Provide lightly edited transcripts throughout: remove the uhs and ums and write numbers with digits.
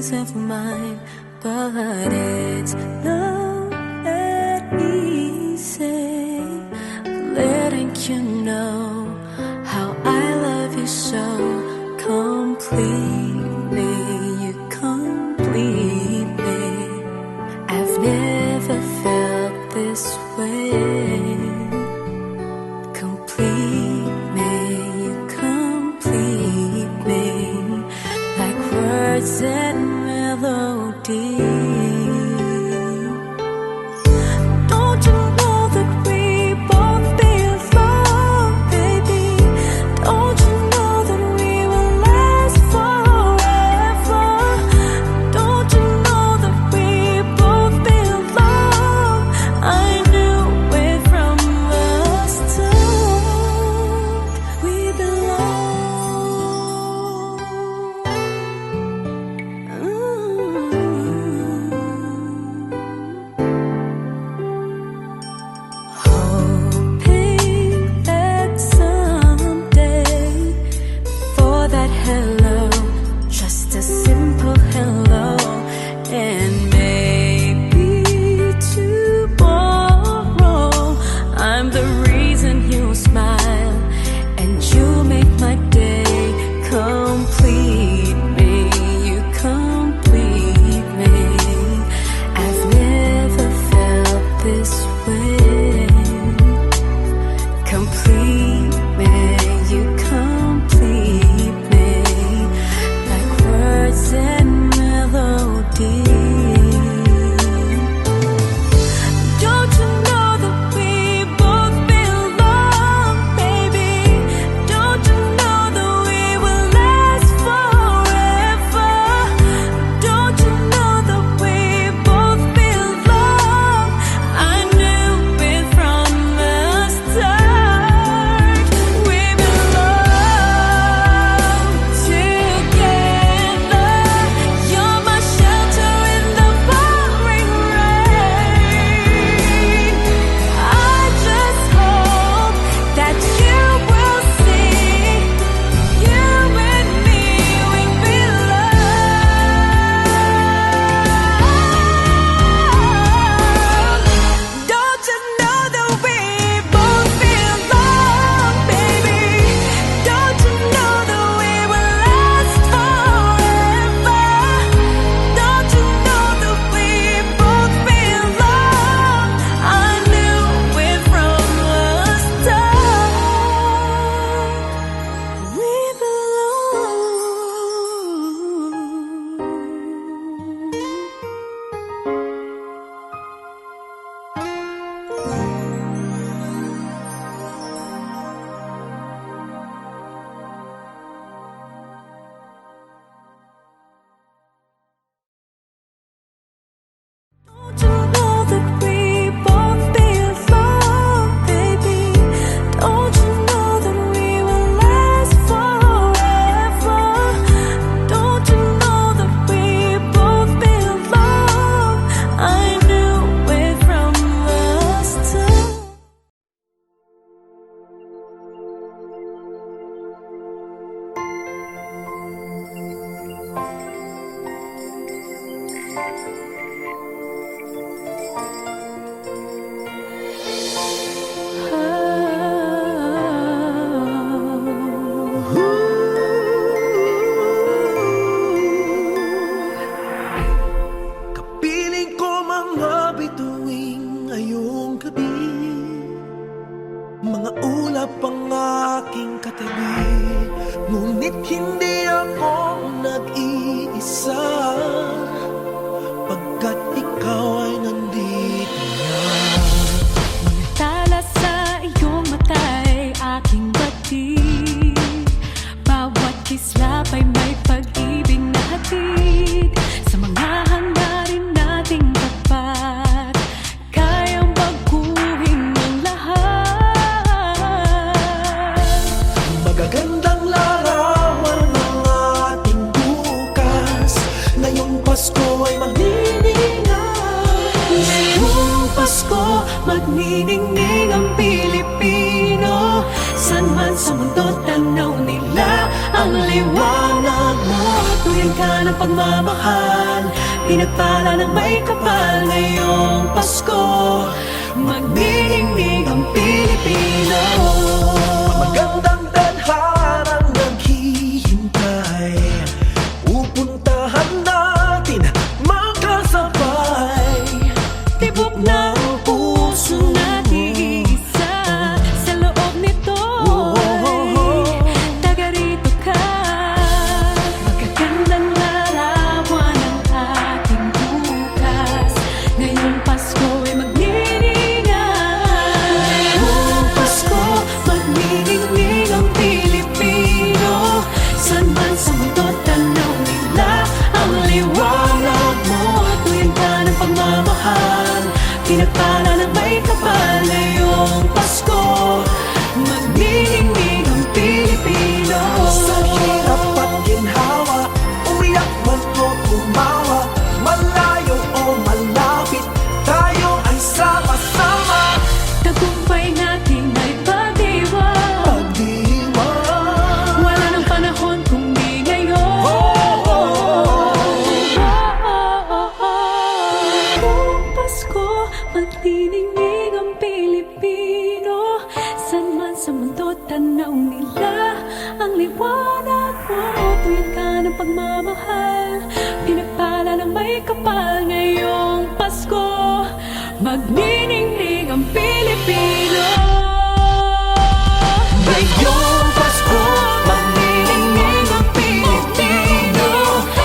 feelings of mine, but it's not that easy letting you know how I love you so completely. You complete me. I've never felt this way. Complete me, you complete me, like words and melody. Don't you know that we both belong, baby? Don't you know that we will last forever? Don't you know that we both belong? I knew it from the start. We belong. Hoping that someday for that hello, just a simple hello, and maybe tomorrow I'm the reason you smile and you make my day. Complete me, you complete me. I've never felt this way. Complete me, you complete me, like words and melody. Don't you know that we both belong, baby? Don't you know that we will last forever? Don't you know that we both belong? I knew it from the start. We belong together. You're my shelter in the pouring rain. I just hope that you will see, you and me, we belong. Don't you know that we both belong, baby? Don't you know that we will last forever? Don't you know that we both belong? I knew it from the start. We belong. Don't you know that we both belong, baby? Don't you know that we will last forever? Don't you know that we both belong? I knew it from the start. Kapiling ko mga bituing ngayong gabi, mga ulap ang aking katabi, ngunit hindi ako nag-iisa, pagkat ikaw ay nandito na. Tala sa iyong mata'y aking batid. Bawat kislap ay may pag-ibig na hatid. Sa mga hangarin nating tapat, kayang baguhin ang lahat. Magagandang larawan ng ating bukas, ngayong Pasko ay magniningay. Ngayong Pasko, magniningning ang Pilipino. San man sa mundo, tanaw nila ang liwanag mo. tuwing ka ng pagmamahal, pinagpala ng may kapal ngayong Pasko. Magniningning ang Pilipino. Magandang tadharang naghihintay, pupuntahan natin magkasabay. Tibok ng puso nag-iisa, sa loob nito taga rito ka. Magagandang larawan ang ating bukas, ngayong Pasko ay magniningay. Ngayong Pasko, Magniningning ang Pilipino, saan man sa mundo tanaw nila ang liwanag mo. tuwing ka ng pagmamahal, pinagpala ng may kapal ngayong Pasko. Magniningning ang Pilipino. Sa hirap at ginhawa, umiyak man o tumawa, malayo o malapit, tayo ay sama-sama. Tagumpay natin ay pag-iwan, Pagdiwang, wala nang panahon kung di ngayon. Kung Pasko, magniningning ang Pilipino, saan man sa mundo tanaw nila ang liwanag mo. Tuwing ka ng pagmamahal, pinagpala ng may kapal ngayong Pasko. Magniningning ang Pilipino. ngayong Pasko, magniningning ang Pilipino.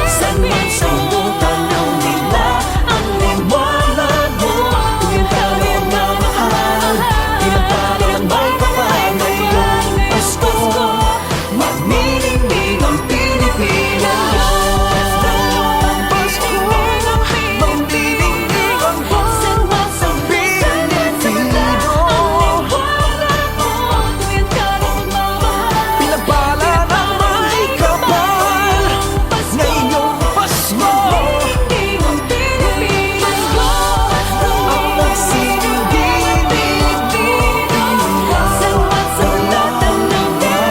Saan man sa mundo tanaw nila ang liwanag mo. Tuwing ka ng pagmamahal, pinagpala ng may kapal ngayong Pasko. Magniningning ang Pilipino. Ngayong Pasko, magniningning ang Saan man sa Pilipino. tuwing ka ng pagmamahal, Pinagbala ng may kapal ngayong Pasko. magniningning ang Pilipino. Ang nagsisilbing Pilipino. Saan man sa mundo tanaw nila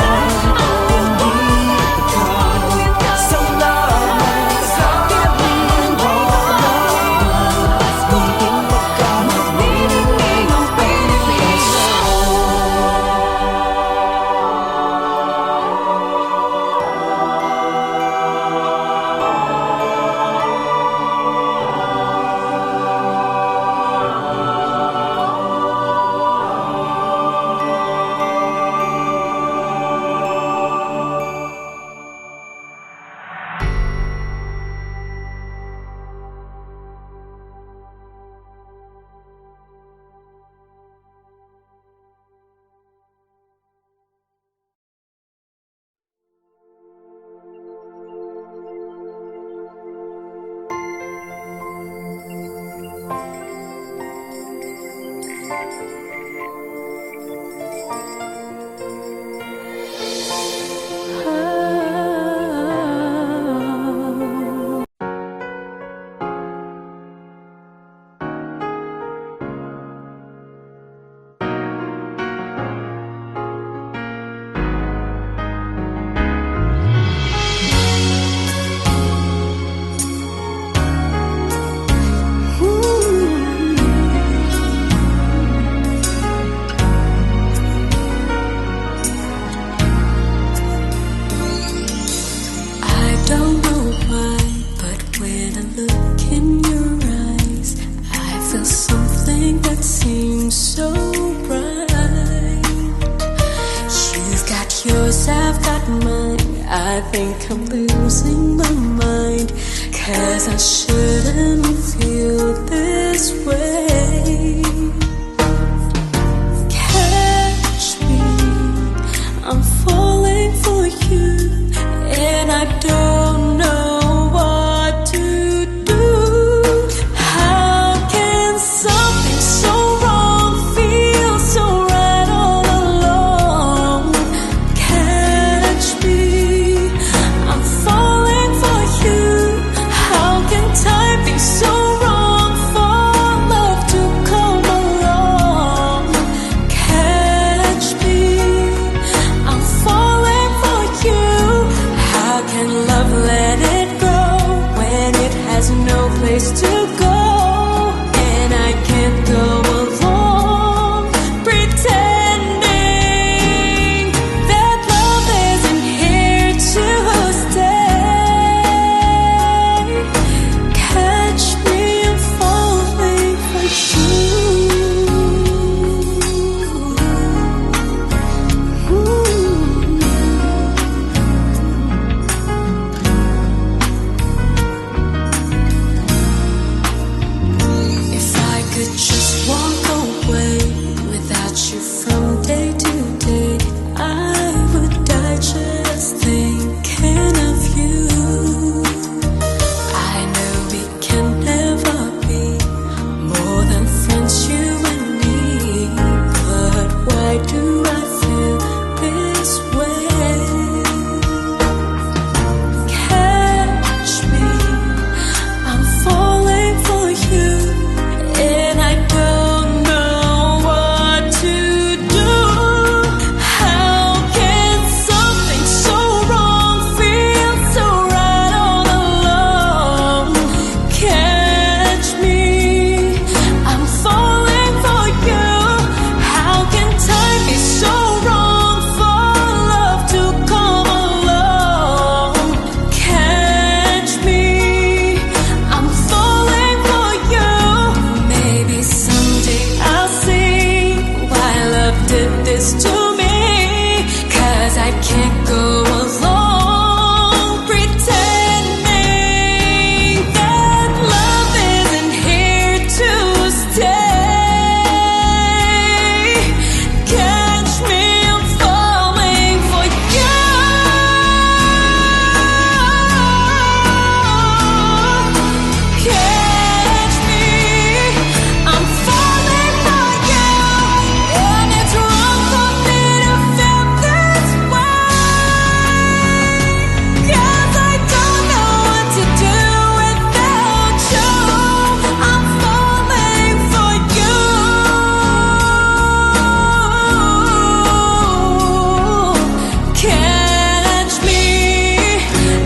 ang liwanag mo. Tuwing ka Salamat sa ating Pasko, magniningning ang Pilipino. I don't know why, but when I look in your eyes, I feel something that seems so bright. You've got yours, I've got mine. I think I'm losing my mind, 'cause I shouldn't feel this way. Catch me, I'm falling for you, and I don't know what to do. How can something so wrong feel so right all along? Catch me, I'm falling for you. How can time be so wrong? place to go, and I can't go along pretending that love isn't here to stay. Catch me, I'm falling for you. If I could just walk away without you from day to day, I would die just thinking of you. I know we can never be more than friends, you and me, but why do I feel this way? Catch me, I'm falling for you, and I don't know what to do. How can something so wrong feel so right all along? Catch me, I'm falling for you. How can time be so wrong for love to come along? Catch me, I'm falling for you. Maybe someday I'll see why love did this to me, 'cause I can't go along pretending that love isn't here to stay. Catch me, I'm falling for you. Catch me, I'm falling for you, and it's wrong for me to feel this way, 'cause I don't know what to do without you. I'm falling for you. Catch me,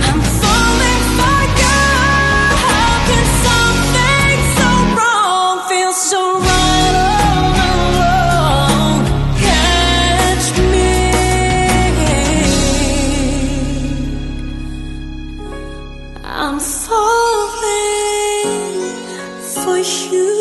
I'm falling for you. How can something so wrong feel so right all along? Catch me, I'm falling for you.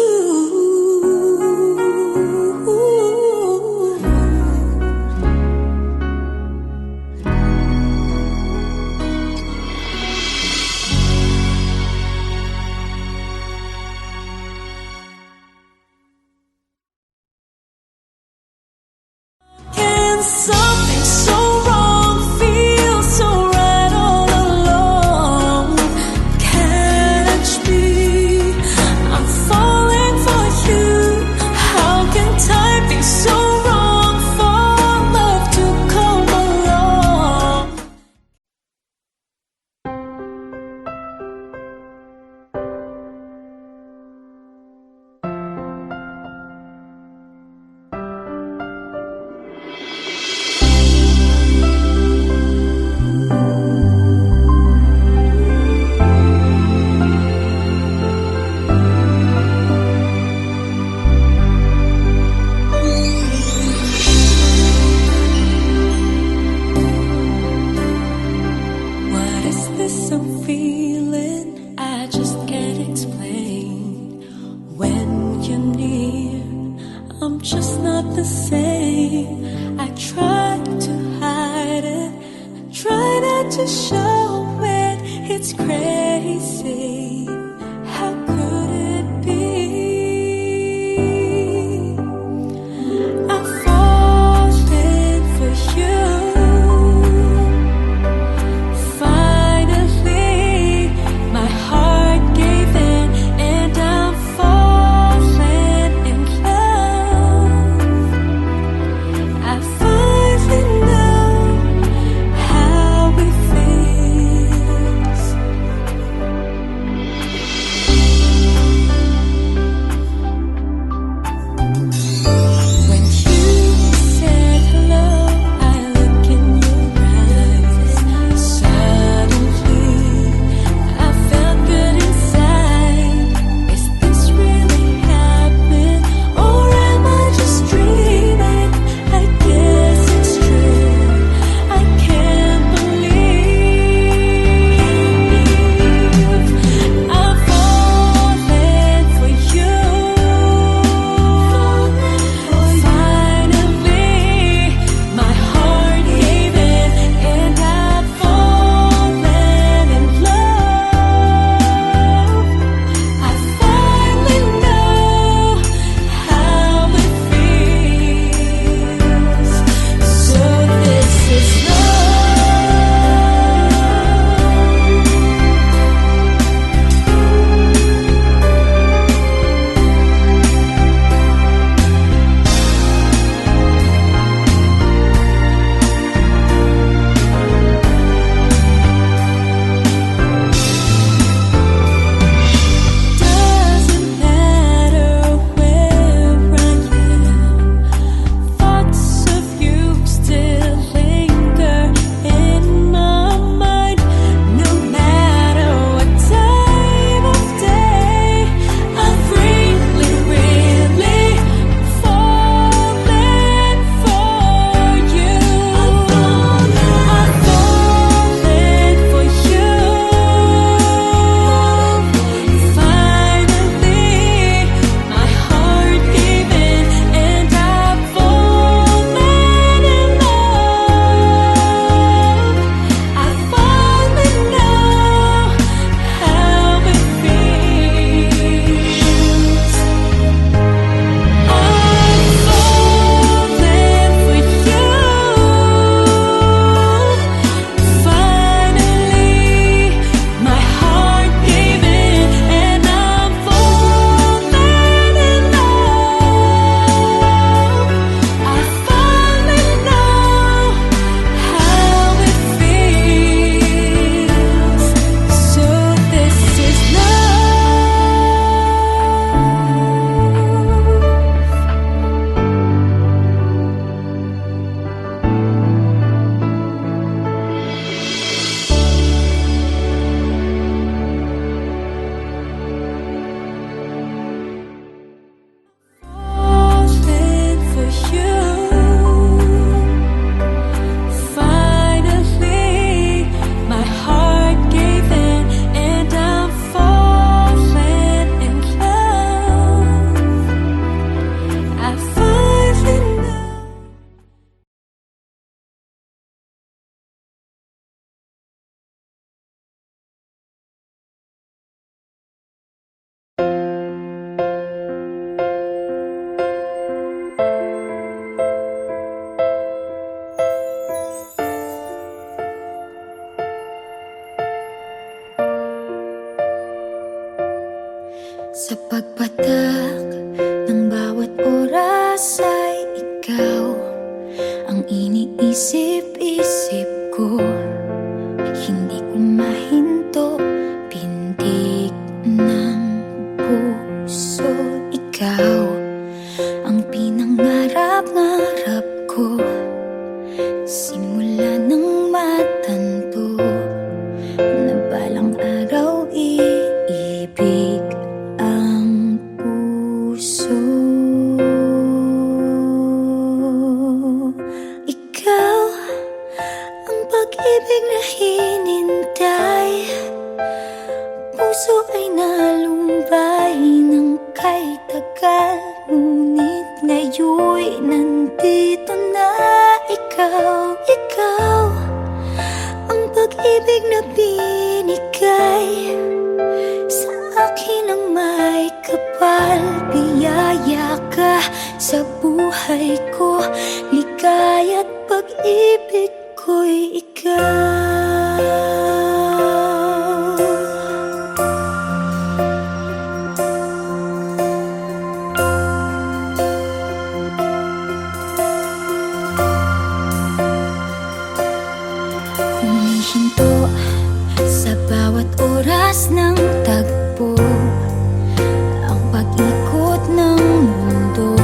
Can something so wrong feel so right all along? Catch me, I'm falling for you. How can time be so wrong for love to come along? What is this I'm feeling? I just can't explain. When you're near, I'm just not the same. I try to hide it, try not to show it. It's crazy. How could it be? I'm falling for you. Finally, my heart Sa pagpatak ng bawat oras ay ikaw ang iniisip-isip ko. Hindi ko mahinto, pintig ng puso. Ikaw ang pinangarap-ngarap ko, simula ng matanto na balang araw iibig ang puso. Ikaw ang pag-ibig na hinintay, puso ay nalumbay ng kay tagal, ngunit ngayon'y nandito na ikaw. Ikaw ang pag-ibig na binigay sa akin ang may kapal. Biyaya ka sa buhay ko, ligaya't pag-ibig ko'y ikaw. Humihinto sa bawat oras ng tagpo, ang pag-ikot ng mundo,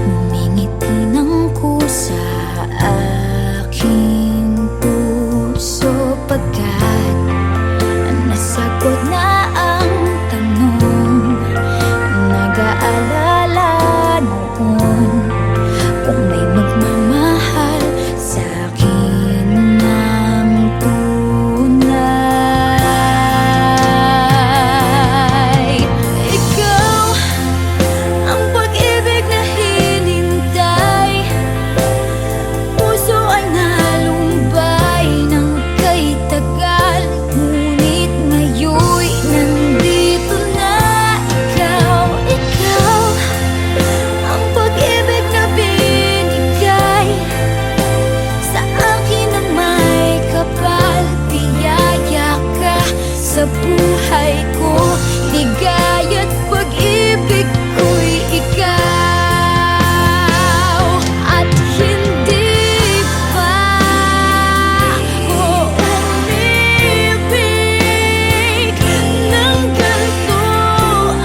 ngumingiti ng kusa aking puso. Pagkat nasagot na ang tanong, nag-aalala noon kung may magmamahal sa akin ng tunay. Ikaw ang pag-ibig na hinintay, puso ay nalumbay ng kay tagal, ngunit ngayon'y nandito na ikaw. Ikaw ang pag-ibig na binigay sa akin ang may kapal. Biyaya ka sa buhay ko, ligaya't pag-ibig ko'y ikaw. At hindi pa ko umibig ng gantuan.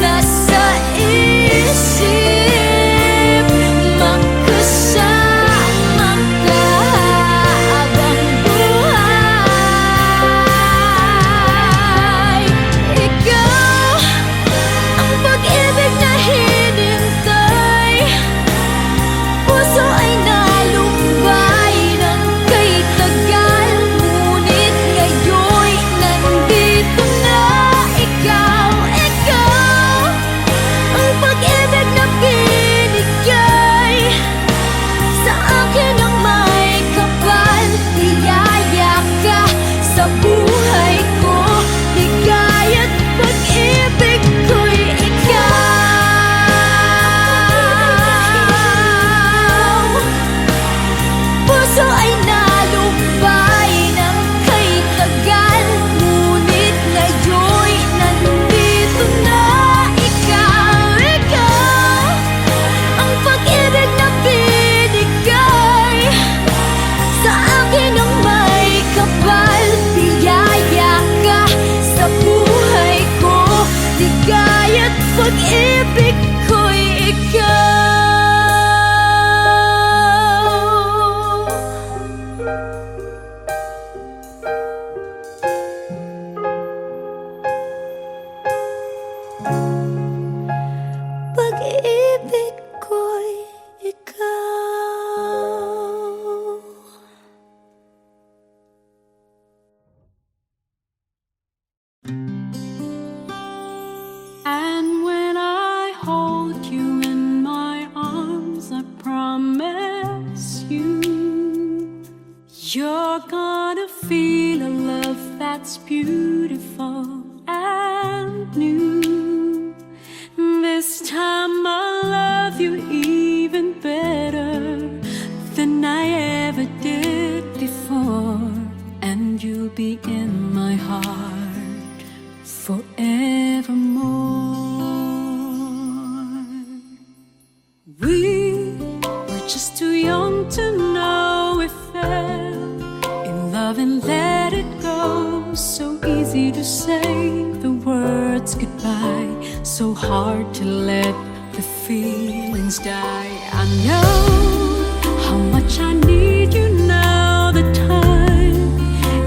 Nasa isip magkasama ka habang buhay. Ikaw ang pag-ibig na hinintay, puso ay nalumbay ng kay tagal, ngunit ngayon'y nandito na ikaw. Ikaw ang pag-ibig na binigay sa akin ang may kapal. Biyaya ka sa buhay ko, ligaya't pag-ibig ko'y ikaw. Puso ay nalumbay ng kay tagal, ngunit ngayon'y nandito na ikaw. Ikaw ang pag-ibig na binigay sa akin ang may kapal. Biyaya ka sa buhay ko, ligaya't pag-ibig ko'y ikaw. Pag-ibig ko'y ikaw. And when I hold you in my arms, I promise you, you're gonna feel a love that's beautiful and new. This time I'll love you even better than I ever did before, and you'll be in my heart forevermore. We were just too young to know we fell in love and let it go. So easy to say the words goodbye, so hard to let the feelings die. I know how much I need you now. The time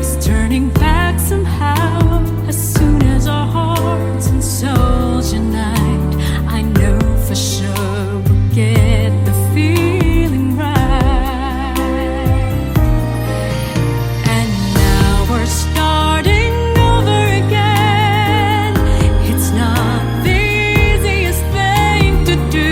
is turning back somehow. As soon as our hearts and souls unite, I know for sure we'll get the feeling right. And now we're starting over again. It's not the easiest thing to do.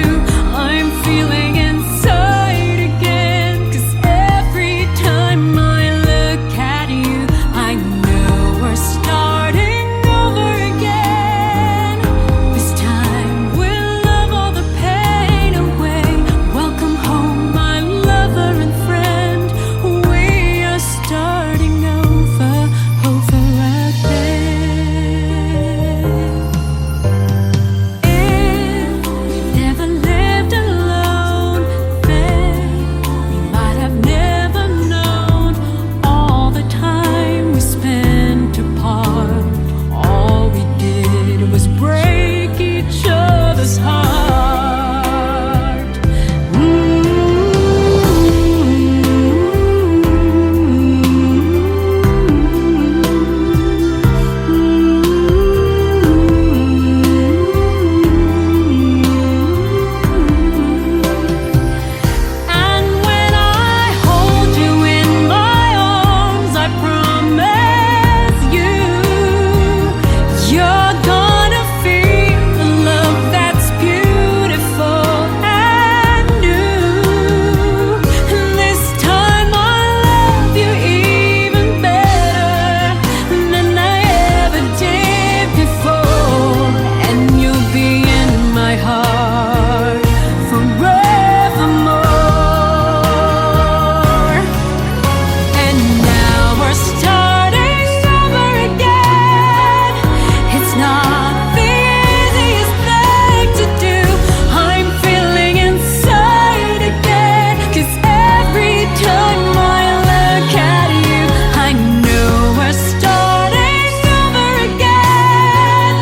I'm feeling inside again, 'cause every time I look at you, I know we're starting over again. This time we'll love all the pain away. Welcome home, my lover and friend. We are starting over again. If we've never lived alone, then we might have never known all the time we spent apart. All we did was break each other's heart. And when I hold you in my arms, I promise you, you're gonna feel the love that's beautiful and new. And this time I'll love you even better than I ever did before. And you'll be in my heart forevermore. And now we're starting over again. It's not the easiest thing to do. I'm feeling inside again, 'cause every time I look at you, I know we're starting over again.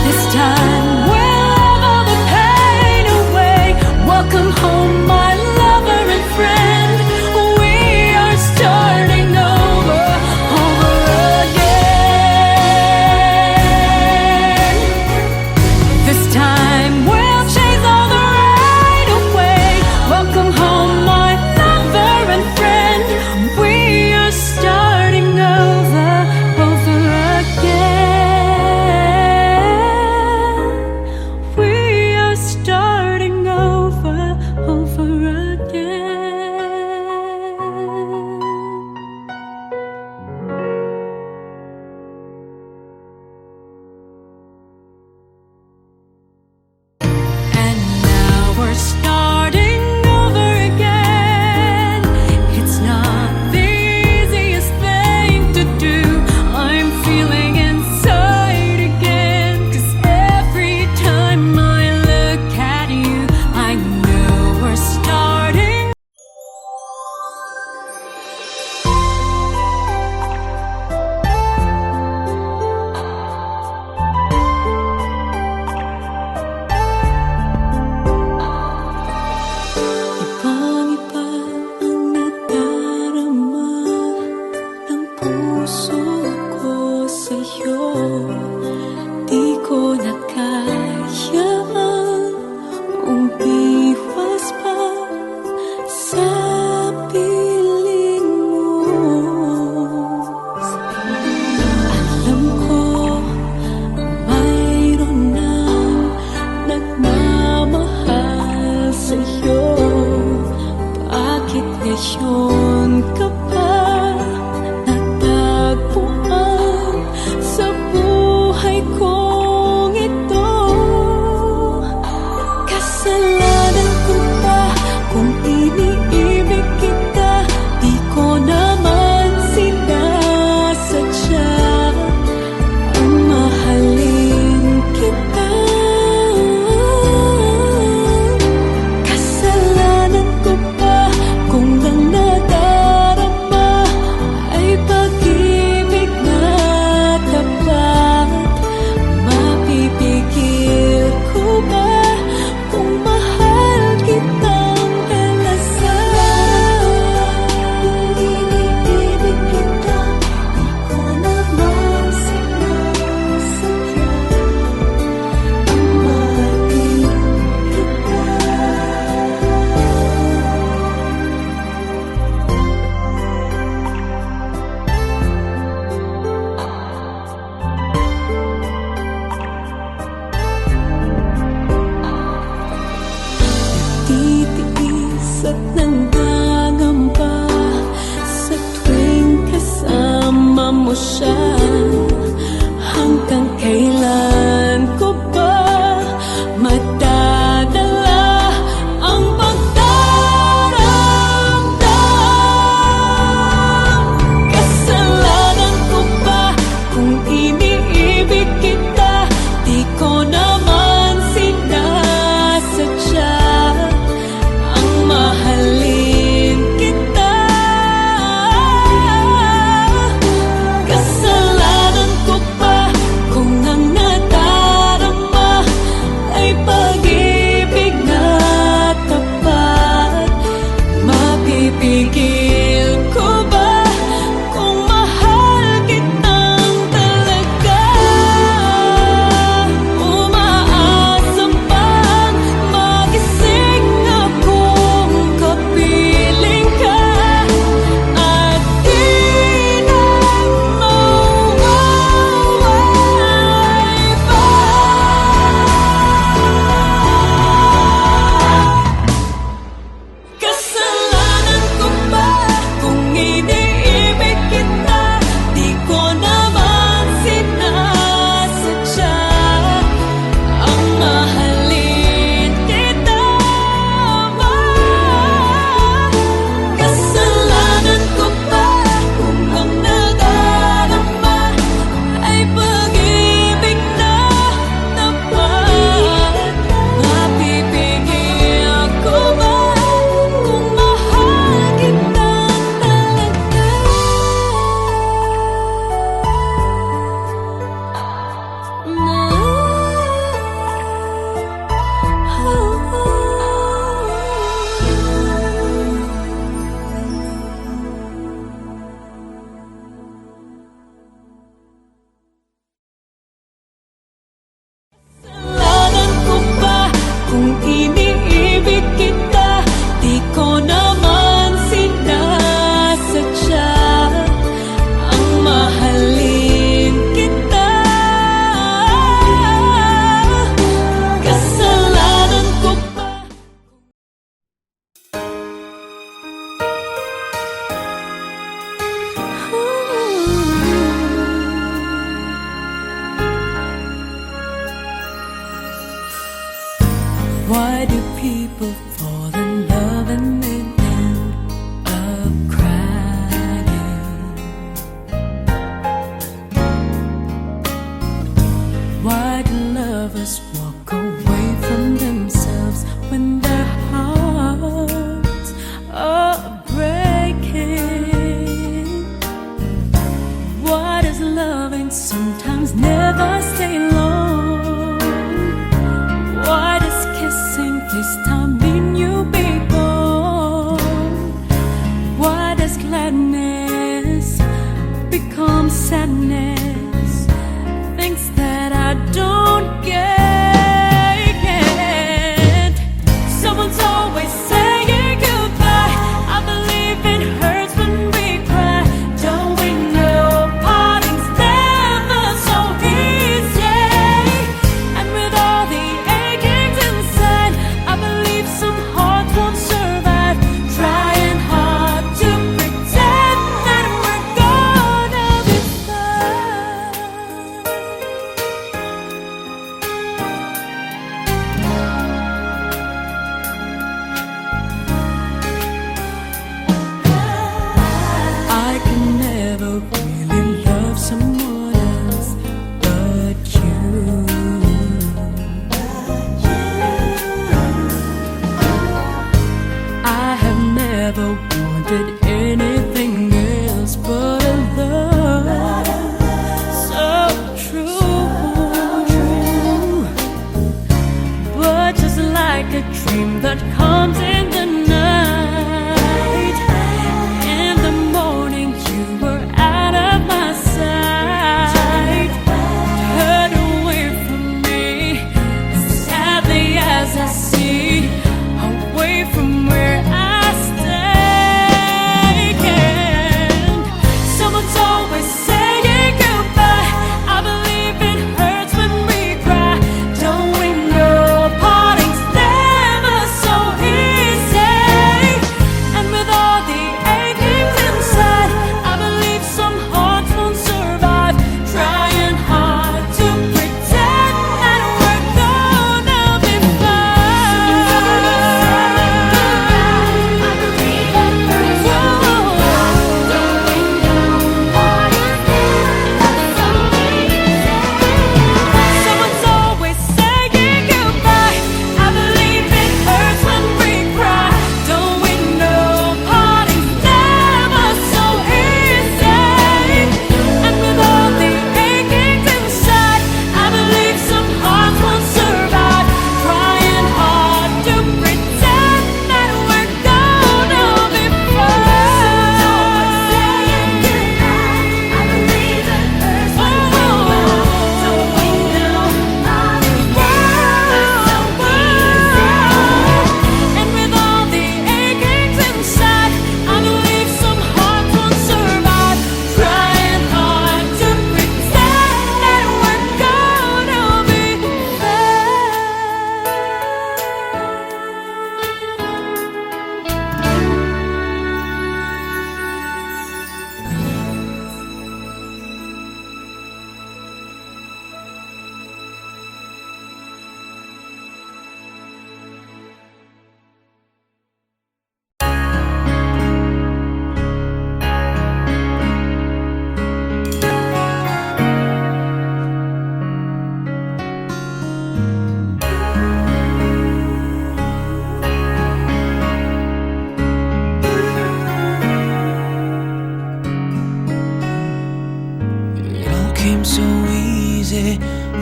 This time we'll love all the pain away. Welcome home, my lover and friend. We are starting over again. This time we'll chase all the right away. Welcome home, my lover and friend. We are starting over again. We are starting over again. And now we're starting over again. It's not the easiest thing to do. I'm feeling inside again, 'cause every time I look at you, I know we're starting. Ibang-iba ang nadarama ng puso ko sa'yo. Di ko na kayang umiwas pa sa piling mo. Alam ko mayroon nang nagmamahal sa'yo. Bakit ngayon ka pa natagpuan sa buhay siya? Hanggang kailan ko ba matadala ang pagdaramdam? Kasalanan ko ba kung iniibig kita? Di ko naman sinasadya ang mahalin kita. Kasalanan ko ba kung ang nadarama ay pag-ibig na tapat? Mapipigil ko ba kung mahal kitang talaga? Umaasa bang magising akong kapiling ka at di na mawawalay pa? Kasalanan ko ba kung iniibig kita? Di ko naman sinasadya ang mahalin kita. Kasalanan ko ba kung ang nadarama ay pag-ibig na tapat? Mapipigil ko ba kung mahal kita talaga? Kasalanan ko ba kung iniibig kita? Di ko naman sinasadya ang mahalin kita. Kasalanan ko ba? Why do people fall in love and then end up crying? Why do lovers walk away from themselves when their hearts are breaking? Why does loving sometimes never stay long? Why does kissing this time mean you'll be gone? Why does gladness become sadness? Things that I don't get.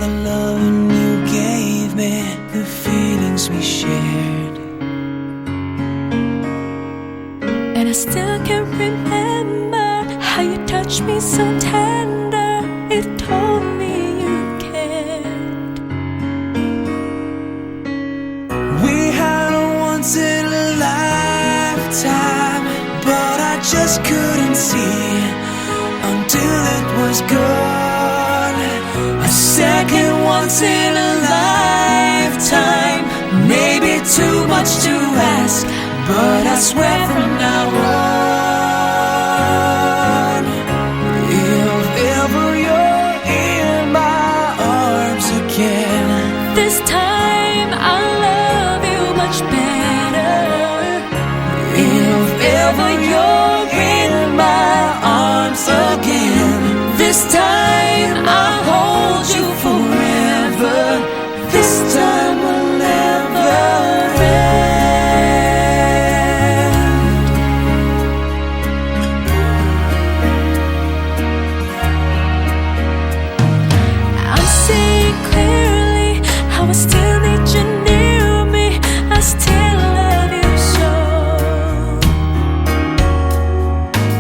the loving you gave me, the feelings we shared. And I still can remember how you touched me so tender. It told me you cared. We had a once in a lifetime, but I just couldn't see until it was gone. A second once in a lifetime, maybe too much to ask, but I swear from now on, if ever you're in my arms again, This time I'll love you much better. if ever you're in my arms again, this time I'll hold you forever. This time will never end. I'm seeing clearly how I still need you near me. I still love you so.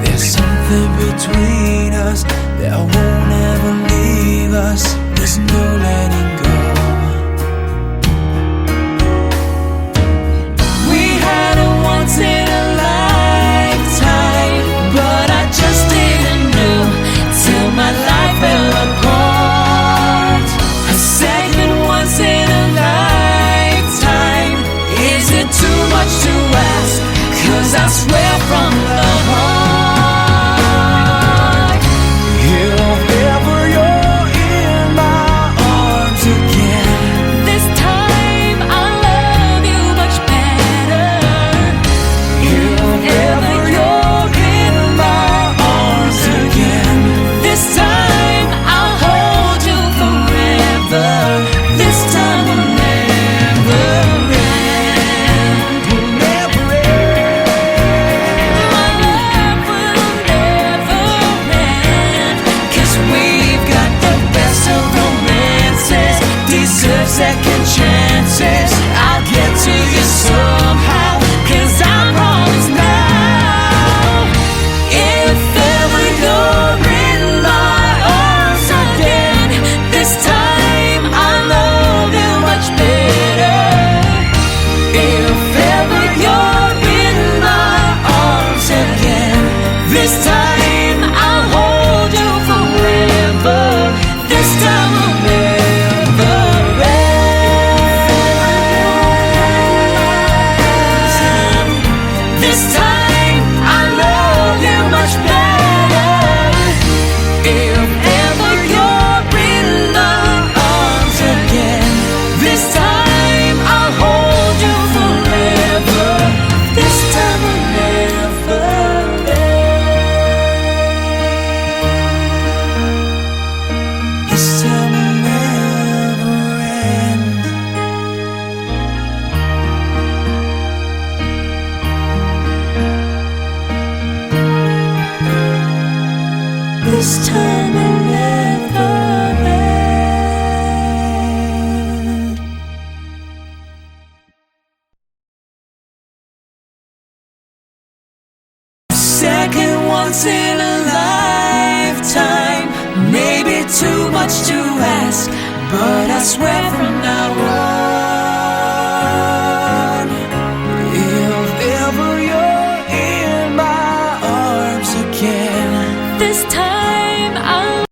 There's something between us that won't ever leave us. There's no letting go. We had a once in a lifetime, but I just didn't know till my life fell apart. A second once in a lifetime, is it too much to ask? 'Cause I swear from the heart, if ever you're in my arms again, This time I'll love you much better. if ever you're in my arms again, This time I'll hold you forever. This time will never end. will never end. My love will never end. 'Cause we've got the best of romances, deserve second chances. I'll get to you somehow, 'cause I promise now, if ever you're in my arms again, this time I'll love you much better. If ever you're in my arms again, this time I'll hold you forever. This time will never end. This time I love you much better. If ever you're in my arms again, this time I'll hold you forever. This time will never end. This time will never end. This time will never end. Second once in a lifetime, maybe too much to ask, but I swear from